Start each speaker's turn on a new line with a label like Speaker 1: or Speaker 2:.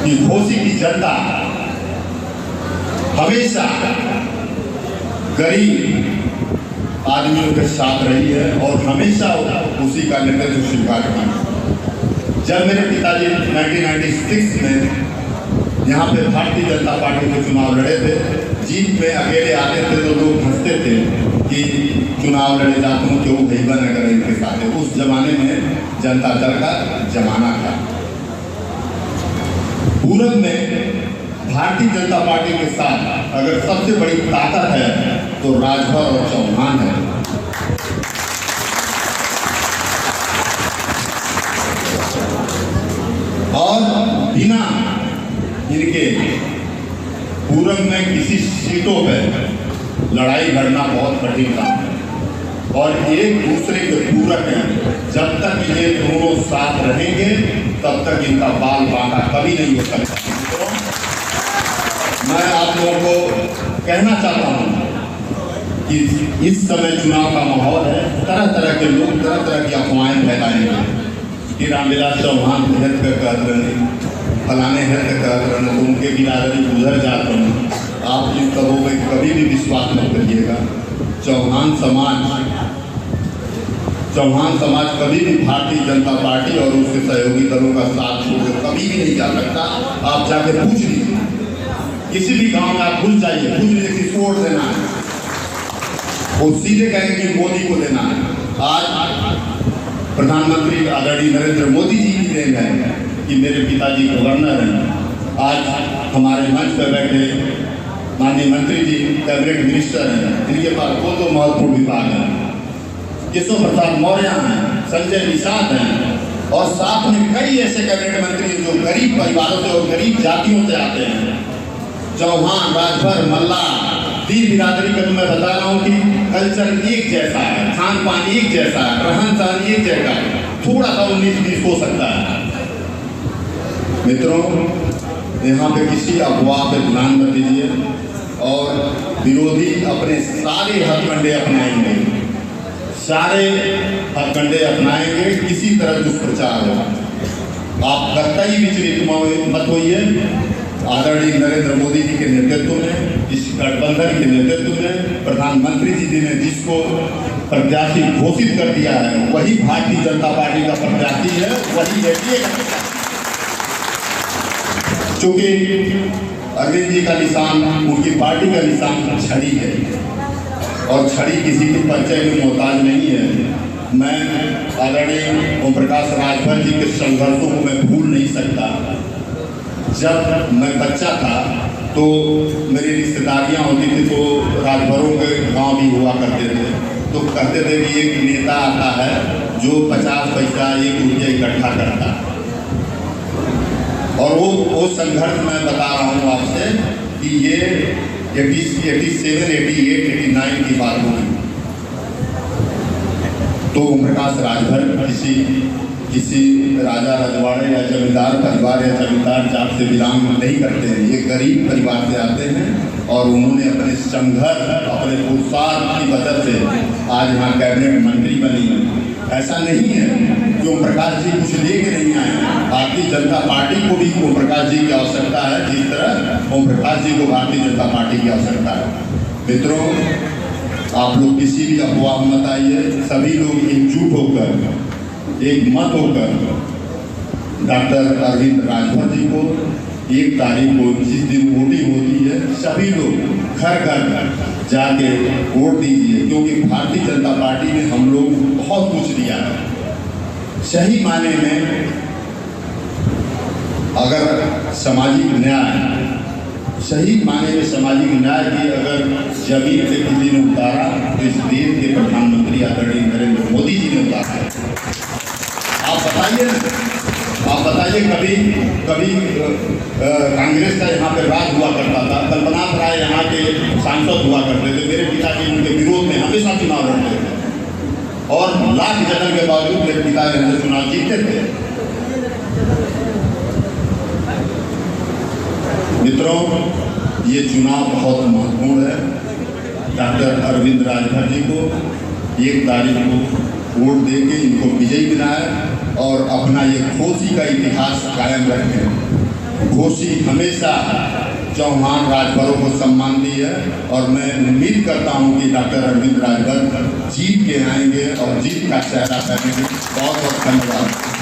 Speaker 1: कि घोसी की जनता हमेशा गरीब आदमियों के साथ रही है और हमेशा उसी का नेतृत्व स्वीकार किया। जब मेरे पिताजी 1996 में यहाँ पे भारतीय जनता पार्टी के चुनाव लड़े थे, जीत में अकेले आते थे तो लोग हंसते थे कि चुनाव लड़े जाते हूँ क्यों गरीबन अगर इनके साथ है। उस जमाने में जनता दल का जमाना था। पूरब में भारतीय जनता पार्टी के साथ अगर सबसे बड़ी ताकत है तो राजभर और चौहान है। और बिना इनके पूरब में किसी सीटों पे लड़ाई लड़ना बहुत कठिन काम है और एक दूसरे के पूरक हैं। जब तक ये दोनों साथ रहेंगे तब तक इनका बाल बांका कभी नहीं हो सकता। तो मैं आप लोगों को कहना चाहता हूँ कि इस समय चुनाव का माहौल है, तरह तरह के लोग तरह तरह की अफवाहें फैलाएंगे कि रामविलास चौहान हेल्थ का कहते रहे, फलाने हेल्थ कहते रहे, तो उनके बिरादरी गुजर जाते हैं। आप इन सबों में कभी भी विश्वास न करिएगा। चौहान समाज कभी भी भारतीय जनता पार्टी और उसके सहयोगी दलों का साथ छोड़कर कभी भी नहीं जा सकता। आप जाके पूछ लीजिए, किसी भी गांव में आप घुस जाइए, पूछ लीजिए किसको वोट देना है, वो सीधे कहेंगे कि मोदी को देना है। आज प्रधानमंत्री आदरणीय नरेंद्र मोदी जी की देन है कि मेरे पिताजी गवर्नर हैं। आज हमारे मंच पर बैठे माननीय मंत्री जी कैबिनेट मिनिस्टर हैं, इनके पास दो महत्वपूर्ण विभाग हैं। केशव प्रसाद मौर्य हैं, संजय निषाद हैं और साथ में कई ऐसे कैबिनेट मंत्री जो गरीब परिवारों से और गरीब जातियों से आते हैं। चौहान, राजभर, मल्ला, दी बिरादरी का तो मैं बता रहा हूँ कि कल्चर एक जैसा है, खान पान एक जैसा है, रहन सहन एक जैसा है, थोड़ा सा 19-20 हो सकता है। मित्रों, यहाँ पे किसी अफवाह पे ध्यान न दीजिए और विरोधी अपने सारे हथकंडे अपनाएंगे, किसी तरह दुष्प्रचार हो। आप कतई विचलित मत होइए। आदरणीय नरेंद्र मोदी जी के नेतृत्व में, इस गठबंधन के नेतृत्व में प्रधानमंत्री जी ने जिसको प्रत्याशी घोषित कर दिया है वही भारतीय जनता पार्टी का प्रत्याशी है, वही एनडीए का। चूंकि अरविंद जी का निशान, उनकी पार्टी का निशान छड़ी है और छड़ी किसी के परिचय में मोहताज नहीं है। मैं आदरणीय ओम प्रकाश राजभर जी के संघर्षों को मैं भूल नहीं सकता। जब मैं बच्चा था तो मेरी रिश्तेदारियां होती थी तो राजभरों के गांव भी हुआ करते थे, तो कहते थे कि एक नेता आता है जो 50 पैसा 1 रुपया इकट्ठा करता है। और वो संघर्ष मैं बता रहा हूँ आपसे कि ये 87, 88, 89 की बात होगी। तो ओम प्रकाश राजभर किसी राजा रजवाड़े या जमींदार परिवार या जमींदार जात से बिलोंग नहीं करते हैं। ये गरीब परिवार से आते हैं और उन्होंने अपने संघर्ष, अपने पुरुषार्थ की वजह से आज यहाँ कैबिनेट मंत्री बनी है। ऐसा नहीं है कि ओम प्रकाश जी कुछ लेके नहीं आए। भारतीय जनता पार्टी को भी ओम प्रकाश जी की आवश्यकता है, जिस तरह ओम प्रकाश जी को भारतीय जनता पार्टी की आवश्यकता है। मित्रों, आप लोग किसी भी अफवाह मत आइए। सभी लोग एकजुट होकर, एक मत होकर डॉक्टर अरविंद राजभर जी को 1 तारीख को, जिस दिन वोटिंग होती है, सभी लोग घर घर जाके वोट दीजिए, क्योंकि भारतीय जनता पार्टी ने हम लोग बहुत कुछ दिया है। सही मायने में अगर सामाजिक न्याय, सही माने में सामाजिक न्याय की अगर जमीन से किसी ने उतारा तो इस देश के प्रधानमंत्री आदरणीय नरेंद्र मोदी जी ने उतारा है। आप बताइए कभी कांग्रेस का यहाँ पे राज हुआ करता था, कल्पनाथ राय यहाँ के सांसद हुआ करते थे, मेरे पिताजी उनके विरोध में हमेशा चुनाव लड़ते थे और लाख जतन के बावजूद मेरे पिता चुनाव जीतते थे। मित्रों, ये चुनाव बहुत महत्वपूर्ण है। डॉक्टर अरविंद राजभर जी को 1 तारीख को वोट देके इनको विजयी बनाए और अपना ये घोसी का इतिहास कायम रखें। घोषी हमेशा चौहान राजभरों को सम्मान दी है और मैं उम्मीद करता हूं कि डॉक्टर अरविंद राजभर जीत के आएंगे और जीत का चेहरा करेंगे। बहुत बहुत धन्यवाद।